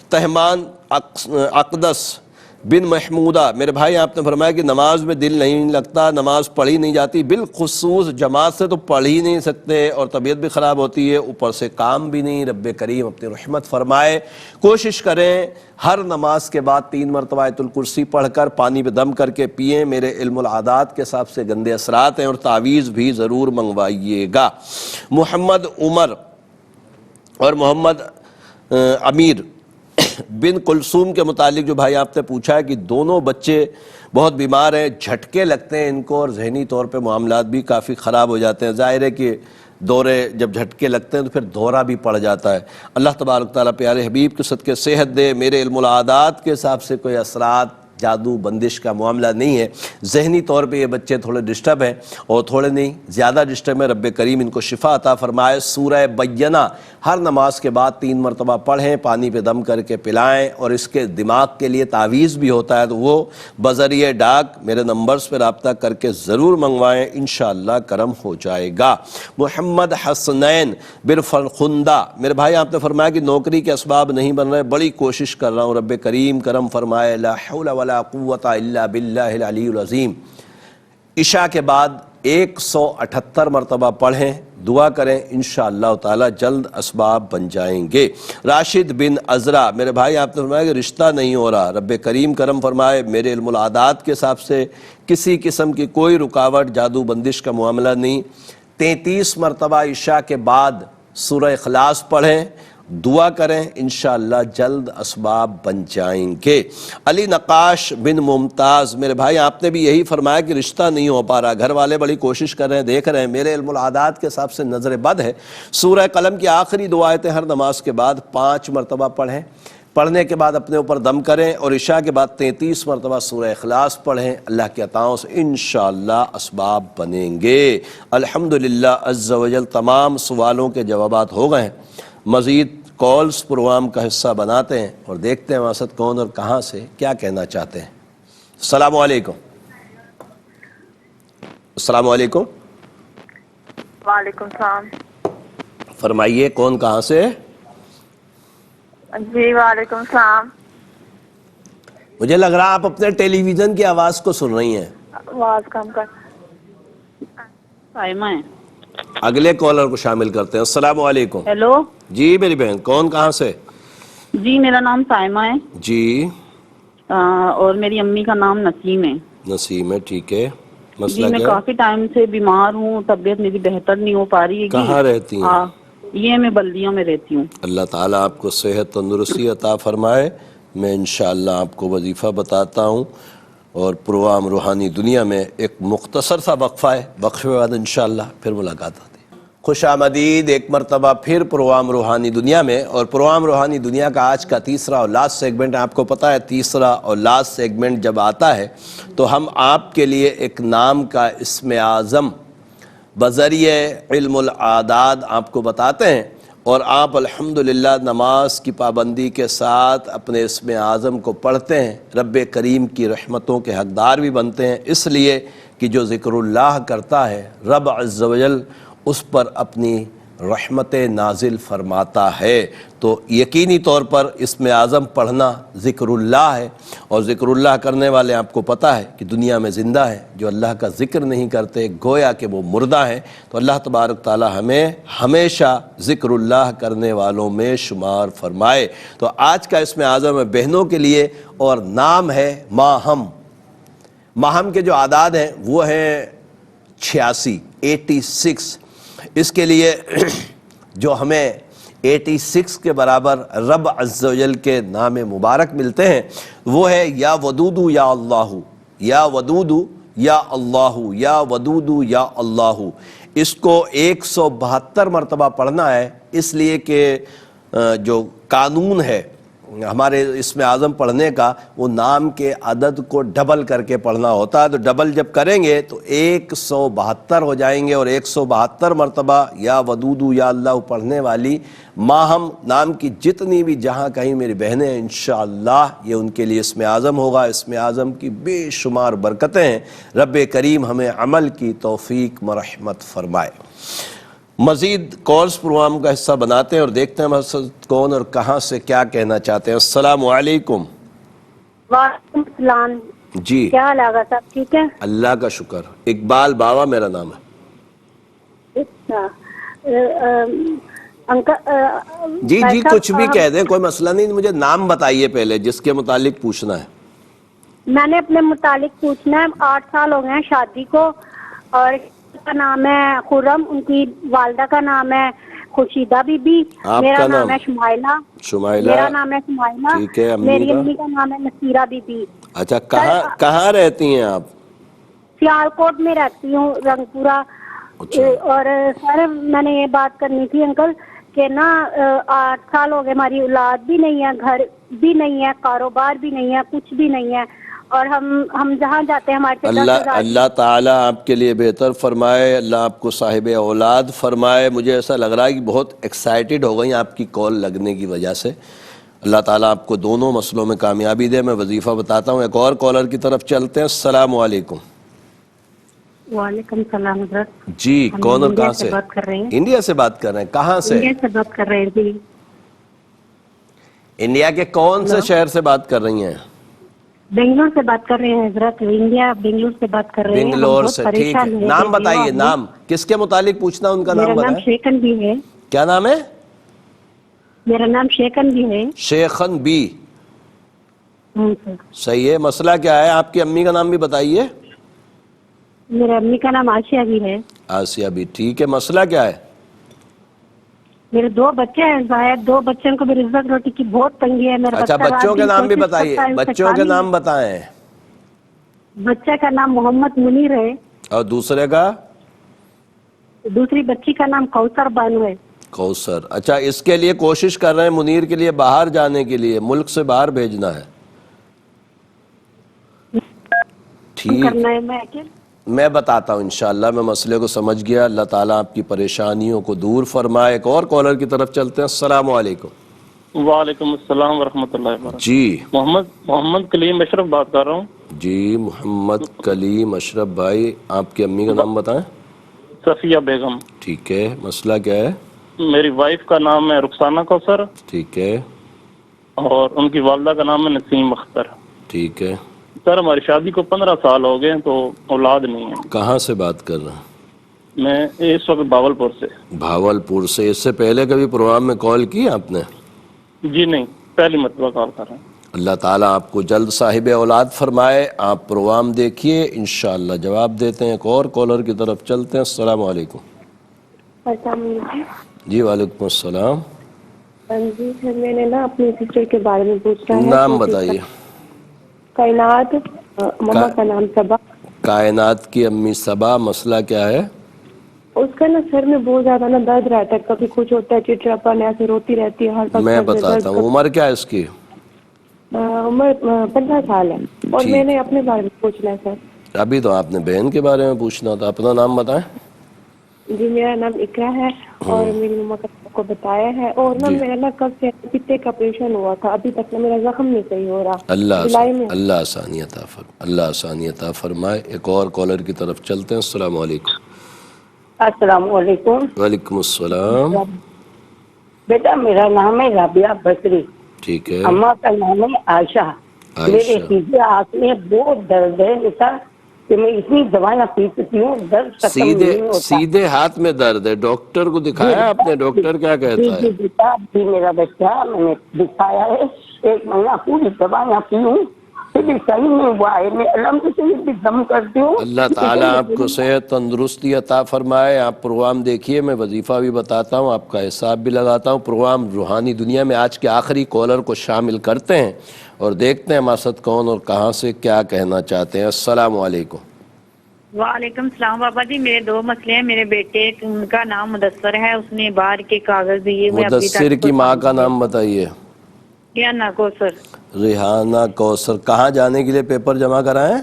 تہمان اقدس بن محمودہ، میرے بھائی آپ نے فرمایا کہ نماز میں دل نہیں لگتا، نماز پڑھی نہیں جاتی، بالخصوص جماعت سے تو پڑھ ہی نہیں سکتے اور طبیعت بھی خراب ہوتی ہے، اوپر سے کام بھی نہیں. رب کریم اپنی رحمت فرمائے. کوشش کریں ہر نماز کے بعد 3 مرتبہ آیت الکرسی پڑھ کر پانی پہ دم کر کے پئیں. میرے علم العادات کے حساب سے گندے اثرات ہیں، اور تعویذ بھی ضرور منگوائیے گا. محمد عمر اور محمد امیر بن کلثوم کے متعلق جو بھائی آپ نے پوچھا ہے کہ دونوں بچے بہت بیمار ہیں، جھٹکے لگتے ہیں ان کو، اور ذہنی طور پہ معاملات بھی کافی خراب ہو جاتے ہیں. ظاہر ہے کہ دورے جب جھٹکے لگتے ہیں تو پھر دورہ بھی پڑ جاتا ہے. اللہ تبارک تعالیٰ پیارے حبیب کے صدقے صحت دے. میرے علم العادات کے حساب سے کوئی اثرات، جادو، بندش کا معاملہ نہیں ہے. ذہنی طور پہ یہ بچے تھوڑے ڈسٹرب ہیں، اور تھوڑے نہیں زیادہ ڈسٹرب ہیں. رب کریم ان کو شفا عطا فرمائے. سورہ بینہ ہر نماز کے بعد 3 مرتبہ پڑھیں، پانی پہ دم کر کے پلائیں. اور اس کے دماغ کے لیے تعویذ بھی ہوتا ہے، تو وہ بذریعہ ڈاک میرے نمبرز پہ رابطہ کر کے ضرور منگوائیں، انشاءاللہ کرم ہو جائے گا. محمد حسنین بن فرخندہ، میرے بھائی آپ نے فرمایا کہ نوکری کے اسباب نہیں بن رہے، بڑی کوشش کر رہا ہوں، رب کریم کرم فرمائے. لا حول ولا قوت الا باللہ العلی العظیم. عشاء کے بعد 178 مرتبہ پڑھیں، دعا کریں، انشاءاللہ تعالی جلد اسباب بن جائیں گے. راشد بن عزرا، میرے بھائی آپ نے فرمایا کہ رشتہ نہیں ہو رہا، رب کریم کرم فرمائے. میرے علم العادات کے حساب سے کسی قسم کی کوئی رکاوٹ، جادو، بندش کا معاملہ نہیں. 33 مرتبہ عشاء کے بعد سورہ اخلاص پڑھیں، دعا کریں، انشاءاللہ جلد اسباب بن جائیں گے. علی نقاش بن ممتاز، میرے بھائی آپ نے بھی یہی فرمایا کہ رشتہ نہیں ہو پا رہا، گھر والے بڑی کوشش کر رہے ہیں، دیکھ رہے ہیں. میرے علم العادات کے حساب سے نظر بد ہے. سورہ قلم کی آخری 2 آیتیں ہر نماز کے بعد 5 مرتبہ پڑھیں، پڑھنے کے بعد اپنے اوپر دم کریں، اور عشاء کے بعد 33 مرتبہ سورہ اخلاص پڑھیں. اللہ کی عطاؤں سے انشاءاللہ اسباب بنیں گے. الحمدللہ عز و جل تمام سوالوں کے جوابات ہو گئے ہیں. مزید کالز پروگرام کا حصہ بناتے ہیں اور دیکھتے ہیں واسط کون اور کہاں سے کیا کہنا چاہتے ہیں. السلام علیکم. السلام علیکم. وعلیکم السلام. فرمائیے کون کہاں سے؟ جی وعلیکم السلام. مجھے لگ رہا آپ اپنے ٹیلی ویژن کی آواز کو سن رہی ہیں. آواز کم کر. سائمہ ہے. اگلے کالر کو شامل کرتے ہیں. السلام علیکم. ہیلو. جی میری بہن کون کہاں سے؟ جی میرا نام سائمہ ہے. جی. اور میری امی کا نام نسیم ہے. نسیم ہے، ٹھیک ہے. جی میں کافی ٹائم سے بیمار ہوں، طبیعت میری بہتر نہیں ہو پا رہی ہے. کہاں رہتی ہیں؟ یہ میں بلدیوں میں رہتی ہوں. اللہ تعالیٰ آپ کو صحت تندرستی عطا فرمائے. میں انشاءاللہ آپ کو وظیفہ بتاتا ہوں، اور پروگرام روحانی دنیا میں ایک مختصر سا وقفہ ہے، وقفے بعد انشاءاللہ پھر ملاقات ہوتی ہے۔ خوش آمدید ایک مرتبہ پھر پروگرام روحانی دنیا میں، اور پروگرام روحانی دنیا کا آج کا تیسرا اور لاسٹ سیگمنٹ، آپ کو پتہ ہے تیسرا اور لاسٹ سیگمنٹ جب آتا ہے تو ہم آپ کے لیے ایک نام کا اسم اعظم بذریعہ علم العادات آپ کو بتاتے ہیں، اور آپ الحمدللہ نماز کی پابندی کے ساتھ اپنے اسم اعظم کو پڑھتے ہیں، رب کریم کی رحمتوں کے حقدار بھی بنتے ہیں، اس لیے کہ جو ذکر اللہ کرتا ہے رب عز و جل اس پر اپنی رحمت نازل فرماتا ہے۔ تو یقینی طور پر اسم اعظم پڑھنا ذکر اللہ ہے، اور ذکر اللہ کرنے والے آپ کو پتہ ہے کہ دنیا میں زندہ ہے، جو اللہ کا ذکر نہیں کرتے گویا کہ وہ مردہ ہیں۔ تو اللہ تبارک تعالی ہمیں ہمیشہ ذکر اللہ کرنے والوں میں شمار فرمائے۔ تو آج کا اسم اعظم ہے بہنوں کے لیے، اور نام ہے ماہم۔ ماہم کے جو اعداد ہیں وہ ہیں 86 اس کے لیے جو ہمیں 86 کے برابر رب عز و جل کے نام مبارک ملتے ہیں وہ ہے یا ودودو یا اللہ، یا ودودو یا اللہ، یا ودودو یا اللہ۔ اس کو 172 مرتبہ پڑھنا ہے، اس لیے کہ جو قانون ہے ہمارے اسم اعظم پڑھنے کا، وہ نام کے عدد کو ڈبل کر کے پڑھنا ہوتا ہے۔ تو ڈبل جب کریں گے تو 172 ہو جائیں گے، اور 172 مرتبہ یا ودودو یا اللہ پڑھنے والی ماہم نام کی جتنی بھی جہاں کہیں میری بہنیں ہیں انشاءاللہ یہ ان کے لیے اسم اعظم ہوگا۔ اسم اعظم کی بے شمار برکتیں ہیں، رب کریم ہمیں عمل کی توفیق مرحمت فرمائے۔ مزید کالز پروگرام کا حصہ بناتے ہیں اور دیکھتے ہیں مسجد کون اور کہاں سے کیا کہنا چاہتے ہیں۔ السلام علیکم۔ وعلیکم السلام۔ جی کیا حال ہے صاحب، ٹھیک ہے؟ اللہ کا شکر۔ اقبال بابا میرا نام ہے۔ اچھا انکل جی جی کچھ بھی کہہ دیں، کوئی مسئلہ نہیں، مجھے نام بتائیے پہلے جس کے متعلق پوچھنا ہے۔ میں نے اپنے متعلق پوچھنا ہے، 8 سال ہو گئے ہیں شادی کو، اور کا نام ہے خرم، ان کی والدہ کا نام ہے خورشیدہ بی بی، میرا نام ہے شمائلہ، میرا نام ہے شمائلہ، ٹھیک ہے۔ میری امی کا نام ہے نصیرہ بی بی۔ اچھا کہاں رہتی ہیں آپ؟ سیالکوٹ میں رہتی ہوں، رنگ پورہ۔ اور سر میں نے یہ بات کرنی تھی انکل کہ نا 8 سال ہو گئے، ہماری اولاد بھی نہیں ہے، گھر بھی نہیں ہے، کاروبار بھی نہیں ہے، کچھ بھی نہیں ہے، اور ہم جہاں جاتے ہیں ہمارے اللہ تعالیٰ آپ کے لیے بہتر فرمائے، اللہ آپ کو صاحب اولاد فرمائے۔ مجھے ایسا لگ رہا ہے کہ بہت ایکسائٹڈ ہو گئی آپ کی کال لگنے کی وجہ سے۔ اللہ تعالیٰ آپ کو دونوں مسئلوں میں کامیابی دے۔ میں وظیفہ بتاتا ہوں، ایک اور کالر کی طرف چلتے ہیں۔ السلام علیکم۔ وعلیکم السلام حضرت۔ جی کون اور کہاں سے بات کر رہے ہیں؟ انڈیا سے بات کر رہے ہیں۔ کہاں سے؟ انڈیا سے بات کر رہے ہیں جی۔ انڈیا کے کون سے شہر سے بات کر رہی ہیں؟ بنگلور سے بات کر رہے ہیں حضرت، انڈیا بنگلور سے بات کر رہے ہیں۔ بنگلور سے، ٹھیک ہے۔ نام بتائیے، نام کس کے متعلق پوچھنا، ان کا نام بتائیں۔ میرا نام شیخن بھی ہے۔ کیا نام ہے؟ میرا نام شیخن بھی ہے۔ شیخن بی، صحیح ہے۔ مسئلہ کیا ہے؟ آپ کی امی کا نام بھی بتائیے۔ میرے امی کا نام آسیہ بھی ہے۔ آسیہ بھی، ٹھیک ہے۔ مسئلہ کیا ہے؟ میرے 2 بچے ہیں زاہد، 2 بچوں کو بھی رزق روٹی کی بہت تنگی ہے۔ میرا اچھا بچوں کے نام بھی بتائیے، بچوں کے نام بتائیں۔ بچے کا نام محمد منیر ہے، اور دوسرے کا؟ دوسری بچی کا نام کوثر بانو ہے۔ کوثر، اچھا۔ اس کے لیے کوشش کر رہے ہیں منیر کے لیے باہر جانے کے لیے، ملک سے باہر بھیجنا ہے، ٹھیک؟ میں بتاتا ہوں انشاءاللہ، میں مسئلے کو سمجھ گیا۔ اللہ تعالیٰ آپ کی پریشانیوں کو دور فرمائے۔ ایک اور کالر کی طرف چلتے ہیں۔ السلام علیکم۔ وعلیکم السلام ورحمۃ اللہ وبرکاتہ۔ جی محمد کلیم اشرف بات کر رہا ہوں۔ جی محمد کلیم اشرف بھائی، آپ کی امی کا نام بتائیں۔ صفیہ بیگم۔ ٹھیک ہے۔ مسئلہ کیا ہے؟ میری وائف کا نام ہے رخسانہ کوثر، ٹھیک ہے، اور ان کی والدہ کا نام ہے نسیم اختر۔ ٹھیک ہے سر ہماری شادی کو 15 سال ہو گئے تو اولاد نہیں ہے۔ کہاں سے بات کر رہے ہیں؟ میں اس وقت بھاولپور سے۔ بھاولپور سے۔ اس سے پہلے کبھی پروگرام میں کال کی آپ نے؟ جی نہیں، پہلی مرتبہ کال کر رہے ہیں۔ اللہ تعالیٰ آپ کو جلد صاحب اولاد فرمائے۔ آپ پروگرام دیکھیے، انشاءاللہ جواب دیتے ہیں۔ ایک اور کالر کی طرف چلتے ہیں۔ السلام علیکم۔ السلام علیکم۔ جی وعلیکم السلام۔ جی سر، میں نے نا اپنی سسٹر کے بارے میں پوچھنا ہے. نام بتائیے. کائنات. مما کا نام صبا. کائنات کی امی صبا. مسئلہ کیا ہے؟ اس کا نا سر میں بہت زیادہ نا درد رہتا ہے، کبھی کچھ ہوتا ہے، چڑچڑاپن، ایسے روتی رہتی ہے ہر وقت. میں بتاتا ہوں. عمر کیا ہے اس کی؟ عمر 15 سال ہے. اور میں نے اپنے بارے میں پوچھنا ہے سر. ابھی تو آپ نے بہن کے بارے میں پوچھنا تھا. اپنا نام بتائیں. جی میرا نام اقرا ہے اور میری مما کو بتایا ہے. اور نا میرا نا کب سے پتے کا آپریشن ہوا تھا، ابھی تک نا میرا زخم نہیں صحیح ہو رہا. اللہ آسانی عطا فرمائے. ایک اور کالر کی طرف چلتے ہیں. السلام علیکم. السلام علیکم. وعلیکم السلام. بیٹا میرا نام ہے رابعہ بصری. ٹھیک ہے. اماں کا نام ہے عائشہ. میرے سیدھے ہاتھ میں بہت درد ہے ایسا کہ میں اتنی دوائیاں پی چکی ہوں، درد ختم نہیں ہوتا. سیدھے ہاتھ میں درد ہے. ڈاکٹر کو دکھایا آپ نے؟ ڈاکٹر کیا کہتا ہے؟ جی بیٹا، جی میرا بچہ میں نے دکھایا ہے. 1 مہینہ پوری دوائیاں پی ہوں، پھر بھی صحیح نہیں ہوا ہے. میں الحمد سے بھی دم کرتی ہوں. اللہ تعالیٰ آپ کو صحت تندرستی عطا فرمائے. آپ پروگرام دیکھیے، میں وظیفہ بھی بتاتا ہوں، آپ کا حساب بھی لگاتا ہوں. پروگرام روحانی دنیا میں آج کے آخری کالر کو شامل کرتے ہیں اور دیکھتے ہیں ہمارے ساتھ کون اور کہاں سے کیا کہنا چاہتے ہیں. السلام علیکم. وعلیکم السلام. بابا جی میرے 2 مسئلے ہیں. میرے بیٹے ان کا نام مدثر ہے، اس نے باہر کے کاغذ دیے ہوئے. مدثر کی ماں کا نام بتائیے. ریحانہ کوثر. ریحانہ کوثر. کہاں جانے کے لیے پیپر جمع کرائیں؟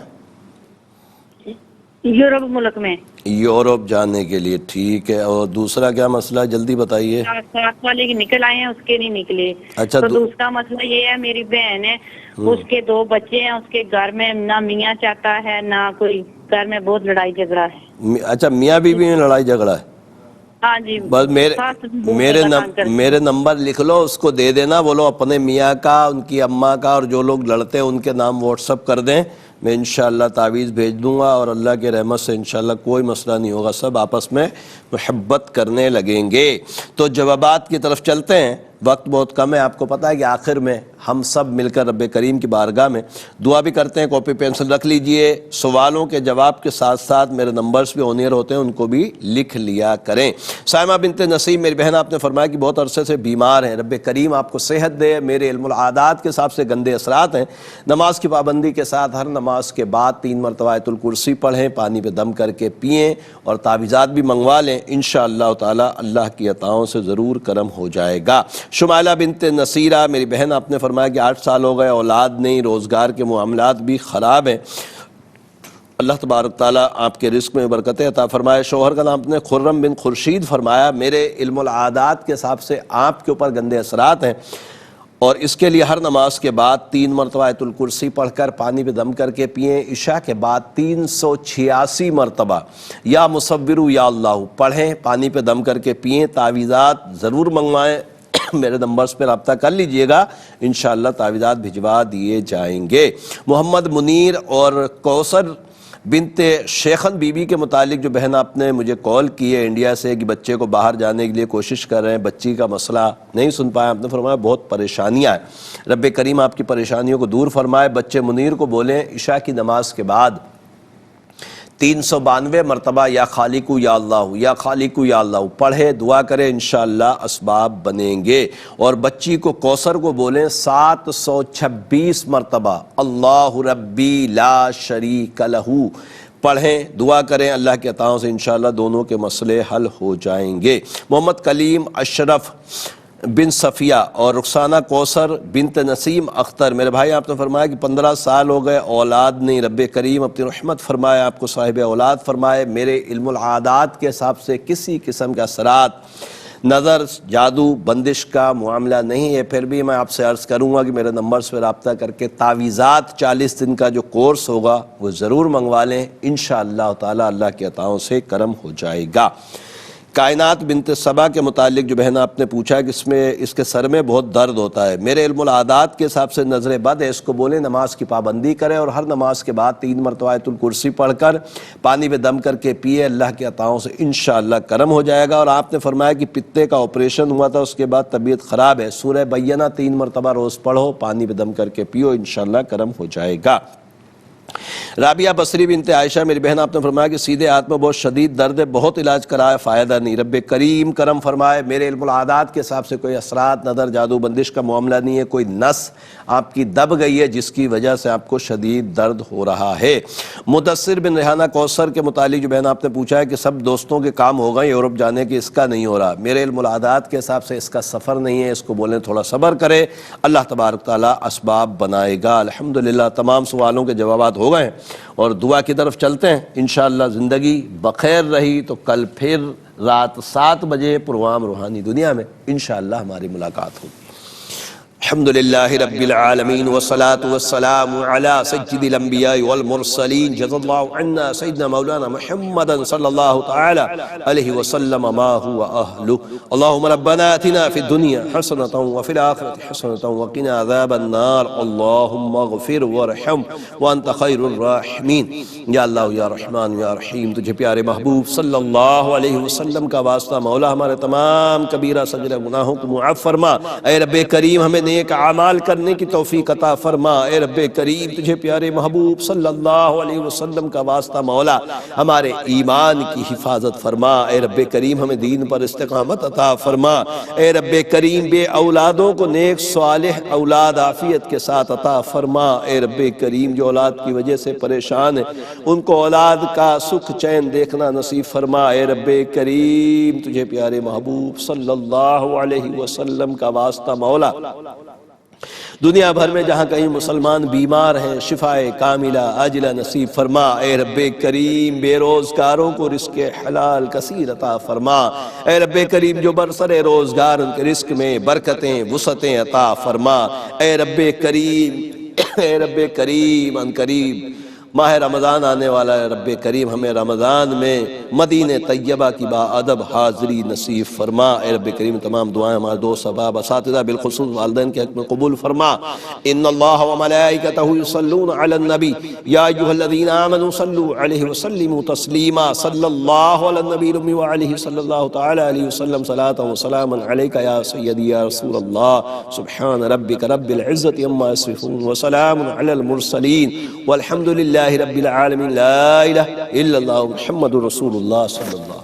یورپ ملک میں. یورپ جانے کے لیے. ٹھیک ہے. اور دوسرا کیا مسئلہ ہے؟ جلدی بتائیے. 7 والے کی نکل آئے ہیں، اس کے نہیں نکلے. اچھا. تو دوسرا مسئلہ یہ ہے، میری بہن ہے، اس کے 2 بچے ہیں، اس کے گھر میں نہ میاں چاہتا ہے نہ کوئی، گھر میں بہت لڑائی جھگڑا ہے. اچھا، میاں بیوی میں لڑائی جھگڑا ہے؟ ہاں جی. بس میرے نمبر لکھ لو، اس کو دے دینا. بولو اپنے میاں کا، ان کی اماں کا، اور جو لوگ لڑتے ہیں ان کے نام واٹس اپ کر دیں. میں انشاءاللہ تعویذ بھیج دوں گا اور اللہ کے رحمت سے انشاءاللہ کوئی مسئلہ نہیں ہوگا. سب آپس میں محبت کرنے لگیں گے. تو جوابات کی طرف چلتے ہیں. وقت بہت کم ہے. آپ کو پتہ ہے کہ آخر میں ہم سب مل کر رب کریم کی بارگاہ میں دعا بھی کرتے ہیں. کاپی پینسل رکھ لیجئے. سوالوں کے جواب کے ساتھ ساتھ میرے نمبرز بھی آن ایئر ہوتے ہیں، ان کو بھی لکھ لیا کریں. سائمہ بنت نسیم میری بہن، آپ نے فرمایا کہ بہت عرصے سے بیمار ہیں. رب کریم آپ کو صحت دے. میرے علم العادات کے حساب سے گندے اثرات ہیں. نماز کی پابندی کے ساتھ ہر نماز کے بعد 3 مرتبہ آیت الکرسی پڑھیں، پانی پہ دم کر کے پئیں اور تعویذات بھی منگوا لیں. انشاءاللہ تعالی اللہ کی عطاؤں سے ضرور کرم ہو جائے گا. شمائلہ بنت نصیرہ میری بہن، آپ نے فرمایا کہ 8 سال ہو گئے، اولاد نہیں، روزگار کے معاملات بھی خراب ہیں. اللہ تبارک تعالیٰ آپ کے رزق میں برکتیں عطا فرمائے. شوہر کا نام نے خرم بن خورشید. فرمایا میرے علم العادات کے حساب سے آپ کے اوپر گندے اثرات ہیں اور اس کے لیے ہر نماز کے بعد 3 مرتبہ آیت الکرسی پڑھ کر پانی پہ دم کر کے پئیں. عشاء کے بعد 386 مرتبہ یا مصورو یا اللہ پڑھیں، پانی پہ دم کر کے پئیں. تعویذات ضرور منگوائیں. میرے نمبرز پہ رابطہ کر لیجئے گا، انشاءاللہ تعویذات بھجوا دیے جائیں گے. محمد منیر اور کوثر بنت شیخن بی بی کے متعلق جو بہن آپ نے مجھے کال کی ہے انڈیا سے کہ بچے کو باہر جانے کے لیے کوشش کر رہے ہیں، بچی کا مسئلہ نہیں سن پائے. آپ نے فرمایا بہت پریشانیاں ہیں. رب کریم آپ کی پریشانیوں کو دور فرمائے. بچے منیر کو بولیں عشاء کی نماز کے بعد 392 مرتبہ یا خالقو یا اللہ یا خالقو یا اللہ پڑھے، دعا کرے، انشاءاللہ اسباب بنیں گے. اور بچی کو کوثر کو بولیں 726 مرتبہ اللہ ربی لا شریک لہو پڑھیں، دعا کریں. اللہ کے عطاؤں سے انشاءاللہ دونوں کے مسئلے حل ہو جائیں گے. محمد کلیم اشرف بن صفیہ اور رخسانہ کوثر بنت نسیم اختر میرے بھائی، آپ نے فرمایا کہ 15 سال ہو گئے، اولاد نہیں. رب کریم اپنی رحمت فرمائے، آپ کو صاحب اولاد فرمائے. میرے علم العادات کے حساب سے کسی قسم کے اثرات، نظر، جادو، بندش کا معاملہ نہیں ہے. پھر بھی میں آپ سے عرض کروں گا کہ میرے نمبر سے رابطہ کر کے تعویذات 40 دن کا جو کورس ہوگا وہ ضرور منگوا لیں. انشاءاللہ تعالی اللہ کے عطاؤں سے کرم ہو جائے گا. کائنات بنت صبا کے متعلق جو بہن آپ نے پوچھا کہ اس کے سر میں بہت درد ہوتا ہے. میرے علم العادات کے حساب سے نظر بد ہے. اس کو بولیں نماز کی پابندی کرے اور ہر نماز کے بعد 3 مرتبہ آیت الکرسی پڑھ کر پانی پہ دم کر کے پیے. اللہ کے عطاؤں سے انشاءاللہ کرم ہو جائے گا. اور آپ نے فرمایا کہ پتے کا آپریشن ہوا تھا، اس کے بعد طبیعت خراب ہے. سورہ بینہ 3 مرتبہ روز پڑھو، پانی پہ دم کر کے پیو، انشاءاللہ کرم ہو جائے گا. رابعہ بصری بنت عائشہ میری بہن آپ نے فرمایا کہ سیدھے ہاتھ میں بہت شدید درد ہے، بہت علاج کرایا فائدہ نہیں، رب کریم کرم فرمائے۔ میرے علم العادات کے حساب سے کوئی اثرات نظر جادو بندش کا معاملہ نہیں ہے، کوئی نس آپ کی دب گئی ہے جس کی وجہ سے آپ کو شدید درد ہو رہا ہے۔ مدثر بن ریحانہ کوثر کے متعلق جو بہن آپ نے پوچھا ہے کہ سب دوستوں کے کام ہو گئے یورپ جانے کے، اس کا نہیں ہو رہا، میرے علم العادات کے حساب سے اس کا سفر نہیں ہے، اس کو بولیں تھوڑا صبر کرے، اللہ تبارک تعالیٰ اسباب بنائے گا۔ الحمدللہ تمام سوالوں کے جوابات ہو گئے ہیں اور دعا کی طرف چلتے ہیں۔ انشاءاللہ زندگی بخیر رہی تو کل پھر رات 7 بجے پروگرام روحانی دنیا میں انشاءاللہ ہماری ملاقات ہوگی۔ الحمدللہ رب العالمین والصلاة والسلام علی سید الانبیاء والمرسلین جزا اللہ عنا سیدنا مولانا محمد صلی اللہ تعالی علیہ وسلم ما هو اہلہ۔ اللہم ربنا آتنا فی الدنیا حسنۃ وفی الآخرۃ حسنۃ وقنا عذاب النار، اللہم اغفر وارحم وانت خیر الراحمین۔ یا اللہ یا رحمان یا رحیم، تجھے پیارے محبوب صلی اللہ علیہ وسلم کا واسطہ مولا ہمارے تمام کبیرہ صغیرہ گناہوں کو معاف فرما۔ اے رب کریم ہمیں نیک اعمال کرنے کی توفیق عطا فرما۔ اے رب کریم تجھے پیارے محبوب صلی اللہ علیہ وسلم کا واسطہ مولا ہمارے ایمان کی حفاظت فرما۔ اے رب کریم ہمیں دین پر استقامت عطا فرما۔ اے رب کریم بے اولادوں کو نیک صالح اولاد عافیت کے ساتھ عطا فرما۔ اے رب کریم جو اولاد کی وجہ سے پریشان ہیں ان کو اولاد کا سکھ چین دیکھنا نصیب فرما۔ اے رب کریم تجھے پیارے محبوب صلی اللہ علیہ وسلم کا واسطہ مولا دنیا بھر میں جہاں کہیں مسلمان بیمار ہیں شفائے کاملہ عاجلہ نصیب فرما۔ اے رب کریم بے روزگاروں کو رزق حلال کثیر عطا فرما۔ اے رب کریم جو برسر روزگار ان کے رزق میں برکتیں وسعتیں عطا فرما۔ اے رب کریم ان قریب ماہ رمضان آنے والا ہے، رب کریم ہمیں رمضان میں مدینہ طیبہ کی باادب حاضری نصیب فرما۔ اے رب کریم تمام دعائیں ہمارے دوست احباب اساتذہ بالخصوص والدین کے حق میں قبول فرما۔ ان اللہ وملائکتہ یصلون علی النبی یا ایھا الذین آمنوا صلوا علیہ وسلموا تسلیما۔ صلی اللہ علی النبی الامی وعلیہ صلی اللہ تعالی علیہ وسلم صلاۃ وسلاما علیک یا سیدی یا رسول اللہ۔ سبحان ربک رب العزۃ عما یصفون وسلام علی المرسلین والحمد للہ رب العالمین، لا الہ الا اللہ محمد رسول اللہ صلی اللہ